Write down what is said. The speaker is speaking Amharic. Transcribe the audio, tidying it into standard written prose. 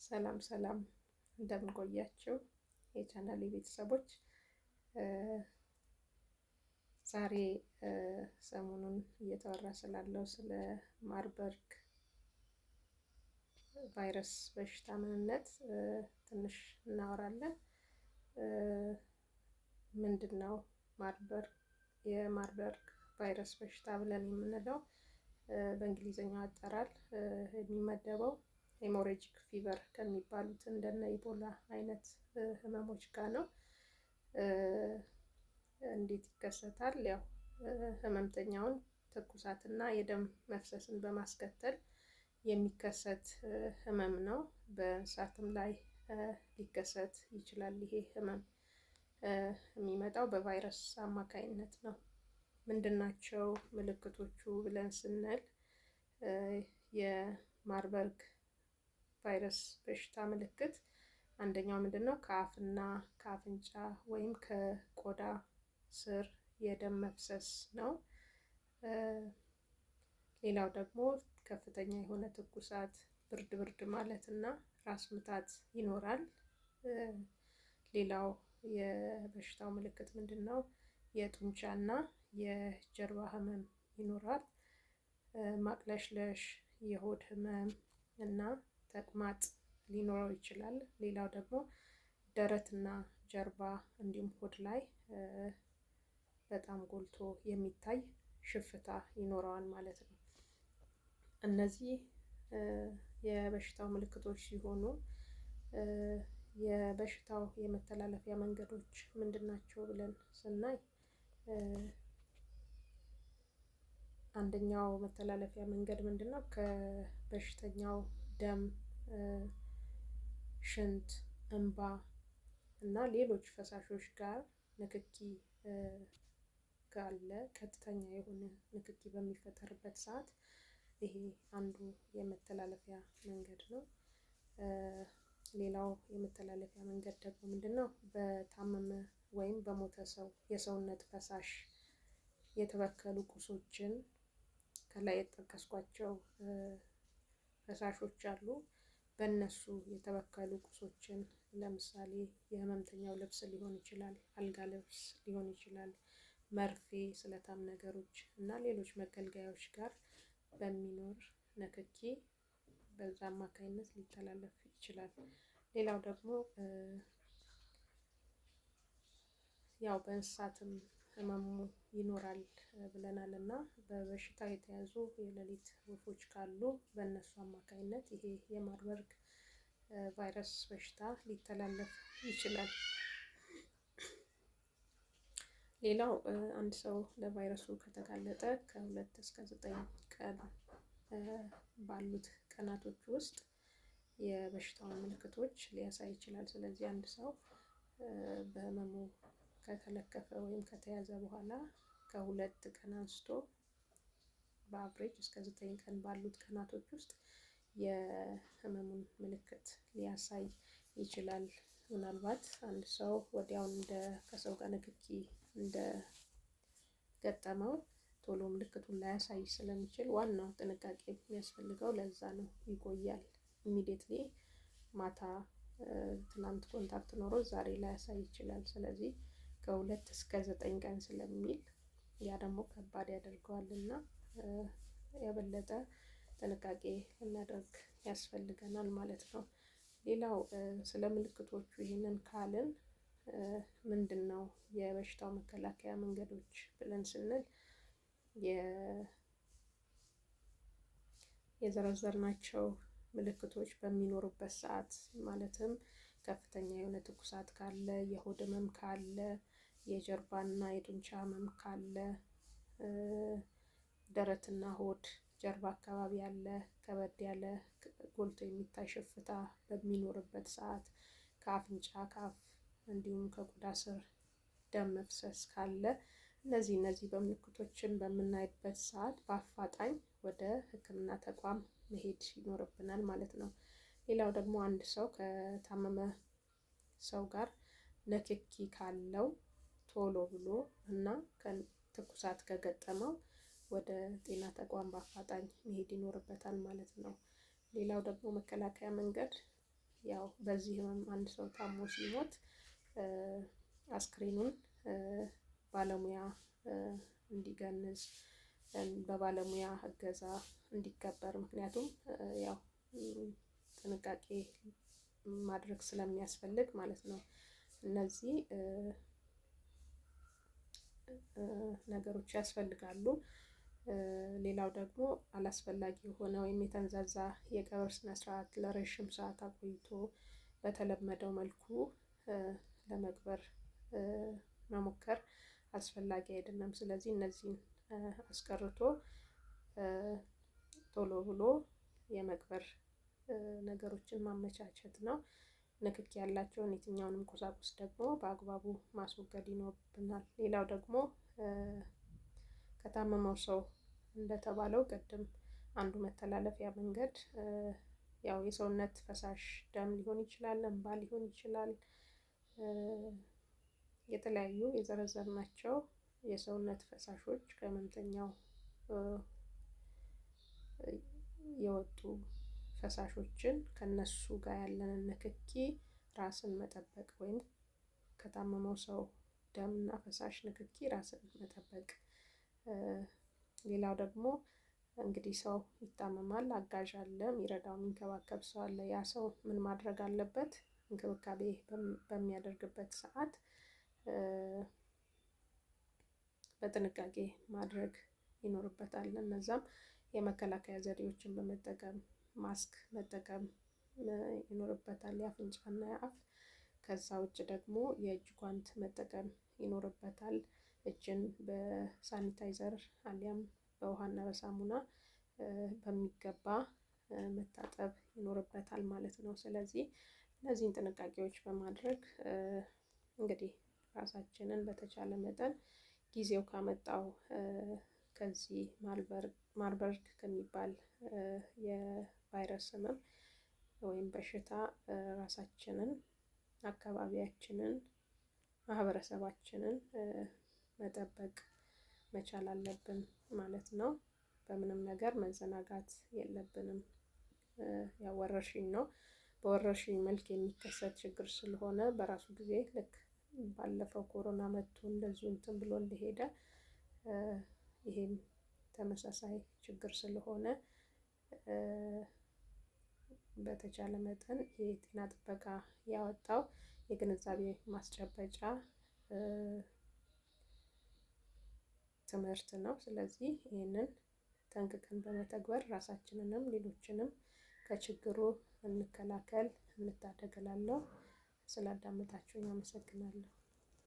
ሰላም ሰላም እንደምን ቆያችሁ የቻናሌ ቤተሰቦች። ዛሬ ሰሞኑን እየተወራ ስላለው ስለ ማርበርግ ቫይረስ በሽታ ምንነት ትንሽ እናወራለን። ምንድነው ማርበርግ? የማርበርግ ቫይረስ በሽታ ብለን የምንለው በእንግሊዝኛው አጠራር የሚመደበው ሄሞሬጂክ ፊቨር ከሚባሉት እንደነ ኢቦላ አይነት ህመሞች ጋር ነው። እንዴት ይከሰታል? ያው ህመምተኛውን ትኩሳትና የደም መፍሰስን በማስከተል የሚከሰት ህመም ነው። በእንስሳትም ላይ ሊከሰት ይችላል። ይሄ ህመም የሚመጣው በቫይረስ አማካይነት ነው። ምንድናቸው ምልክቶቹ ብለን ስንል የማርበርግ ቫይረስ በሽታ ምልክት አንደኛው ምንድነው? ከአፍና ከአፍንጫ ወይም ከቆዳ ስር የደም መፍሰስ ነው። ሌላው ደግሞ ከፍተኛ የሆነ ትኩሳት፣ ብርድ ብርድ ማለት እና ራስ ምታት ይኖራል። ሌላው የበሽታው ምልክት ምንድነው? የጡንቻና የጀርባ ህመም ይኖራል። ማቅለሽለሽ፣ የሆድ ህመም እና ተቅማጥ ሊኖረው ይችላል። ሌላው ደግሞ ደረትና ጀርባ እንዲሁም ሆድ ላይ በጣም ጎልቶ የሚታይ ሽፍታ ይኖረዋል ማለት ነው። እነዚህ የበሽታው ምልክቶች ሲሆኑ የበሽታው የመተላለፊያ መንገዶች ምንድናቸው ብለን ስናይ አንደኛው መተላለፊያ መንገድ ምንድነው? ከበሽተኛው ደም፣ ሽንት፣ እንባ እና ሌሎች ፈሳሾች ጋር ንክኪ ካለ ቀጥተኛ የሆነ ንክኪ በሚፈጠርበት ሰዓት ይሄ አንዱ የመተላለፊያ መንገድ ነው። ሌላው የመተላለፊያ መንገድ ደግሞ ምንድነው? በታመመ ወይም በሞተ ሰው የሰውነት ፈሳሽ የተበከሉ ቁሶችን ከላይ የጠቀስኳቸው ፈሳሾች አሉ። በእነሱ የተበከሉ ቁሶችን ለምሳሌ የህመምተኛው ልብስ ሊሆን ይችላል፣ አልጋ ልብስ ሊሆን ይችላል፣ መርፌ፣ ስለታም ነገሮች እና ሌሎች መገልገያዎች ጋር በሚኖር ንክኪ በዛ አማካይነት ሊተላለፍ ይችላል። ሌላው ደግሞ ያው በእንስሳትም ህመሙ ይኖራል ብለናል እና በበሽታው የተያዙ የሌሊት ወፎች ካሉ በእነሱ አማካይነት ይሄ የማርበርግ ቫይረስ በሽታ ሊተላለፍ ይችላል። ሌላው አንድ ሰው ለቫይረሱ ከተጋለጠ ከ2 እስከ 9 ቀን ባሉት ቀናቶች ውስጥ የበሽታውን ምልክቶች ሊያሳይ ይችላል። ስለዚህ አንድ ሰው በህመሙ ከተለከፈ ወይም ከተያዘ በኋላ ከ2 ቀን አንስቶ በአቭሬጅ እስከ 9 ቀን ባሉት ቀናቶች ውስጥ የህመሙን ምልክት ሊያሳይ ይችላል። ምናልባት አንድ ሰው ወዲያው ከሰው ጋር ንክኪ እንደገጠመው ቶሎ ምልክቱን ላያሳይ ስለሚችል ዋናው ጥንቃቄ የሚያስፈልገው ለዛ ነው። ይቆያል ኢሚዲየትሊ ማታ ትናንት ኮንታክት ኖሮ ዛሬ ላያሳይ ይችላል። ስለዚህ ከ2 እስከ 9 ቀን ስለሚል ያ ደግሞ ከባድ ያደርገዋል እና የበለጠ ጥንቃቄ ልናደርግ ያስፈልገናል ማለት ነው። ሌላው ስለ ምልክቶቹ ይህንን ካልን ምንድነው የበሽታው መከላከያ መንገዶች ብለን ስንል የዘረዘርናቸው ምልክቶች በሚኖሩበት ሰዓት ማለትም ከፍተኛ የሆነ ትኩሳት ካለ፣ የሆድ ህመም ካለ፣ የጀርባና የጡንቻ ህመም ካለ፣ ደረትና ሆድ ጀርባ አካባቢ ያለ ከበድ ያለ ጎልቶ የሚታይ ሽፍታ በሚኖርበት ሰዓት፣ ከአፍንጫ ከአፍ እንዲሁም ከቆዳ ስር ደም መፍሰስ ካለ እነዚህ በምልክቶችን በምናይበት ሰዓት በአፋጣኝ ወደ ሕክምና ተቋም መሄድ ይኖርብናል ማለት ነው። ሌላው ደግሞ አንድ ሰው ከታመመ ሰው ጋር ንክኪ ካለው ቶሎ ብሎ እና ትኩሳት ከገጠመው ወደ ጤና ተቋም በአፋጣኝ መሄድ ይኖርበታል ማለት ነው። ሌላው ደግሞ መከላከያ መንገድ ያው በዚህ ህመም አንድ ሰው ታሞ ሲሞት አስክሬኑን ባለሙያ እንዲገንዝ በባለሙያ እገዛ እንዲቀበር፣ ምክንያቱም ያው ጥንቃቄ ማድረግ ስለሚያስፈልግ ማለት ነው። እነዚህ ነገሮች ያስፈልጋሉ። ሌላው ደግሞ አላስፈላጊ የሆነ ወይም የተንዛዛ የቀብር ስነስርዓት ለረዥም ሰዓት አቆይቶ በተለመደው መልኩ ለመቅበር መሞከር አስፈላጊ አይደለም። ስለዚህ እነዚህን አስቀርቶ ቶሎ ብሎ የመቅበር ነገሮችን ማመቻቸት ነው። ንክኪ ያላቸውን የትኛውንም ቁሳቁስ ደግሞ በአግባቡ ማስወገድ ይኖርብናል። ሌላው ደግሞ ከታመመው ሰው እንደተባለው ቅድም አንዱ መተላለፊያ መንገድ ያው የሰውነት ፈሳሽ ደም ሊሆን ይችላል፣ እንባ ሊሆን ይችላል፣ የተለያዩ የዘረዘርናቸው የሰውነት ፈሳሾች ከህመምተኛው የወጡ ፈሳሾችን ከነሱ ጋር ያለንን ንክኪ ራስን መጠበቅ ወይም ከታመመው ሰው ደምና ፈሳሽ ንክኪ ራስን መጠበቅ። ሌላው ደግሞ እንግዲህ ሰው ይታመማል፣ አጋዥ አለ፣ የሚረዳው የሚንከባከብ ሰው አለ። ያ ሰው ምን ማድረግ አለበት? እንክብካቤ በሚያደርግበት ሰዓት በጥንቃቄ ማድረግ ይኖርበታል። እነዛም የመከላከያ ዘዴዎችን በመጠቀም ማስክ መጠቀም ይኖርበታል፣ የአፍንጫና የአፍ። ከዛ ውጭ ደግሞ የእጅ ጓንት መጠቀም ይኖርበታል። እጅን በሳኒታይዘር አሊያም በውሃና በሳሙና በሚገባ መታጠብ ይኖርበታል ማለት ነው። ስለዚህ እነዚህን ጥንቃቄዎች በማድረግ እንግዲህ ራሳችንን በተቻለ መጠን ጊዜው ካመጣው ከዚህ ማርበርግ ከሚባል የቫይረስ ህመም ወይም በሽታ ራሳችንን፣ አካባቢያችንን፣ ማህበረሰባችንን መጠበቅ መቻል አለብን ማለት ነው። በምንም ነገር መዘናጋት የለብንም። ያው ወረርሽኝ ነው። በወረርሽኝ መልክ የሚከሰት ችግር ስለሆነ በራሱ ጊዜ ልክ ባለፈው ኮሮና መጥቶ እንደዚሁ እንትን ብሎ እንደሄደ ይሄም ተመሳሳይ ችግር ስለሆነ በተቻለ መጠን የጤና ጥበቃ ያወጣው የግንዛቤ ማስጨበጫ ትምህርት ነው። ስለዚህ ይህንን ጠንቅቀን በመተግበር ራሳችንንም ሌሎችንም ከችግሩ እንከላከል፣ እንታደግ እላለሁ። ስላዳመጣችሁኝ አመሰግናለሁ።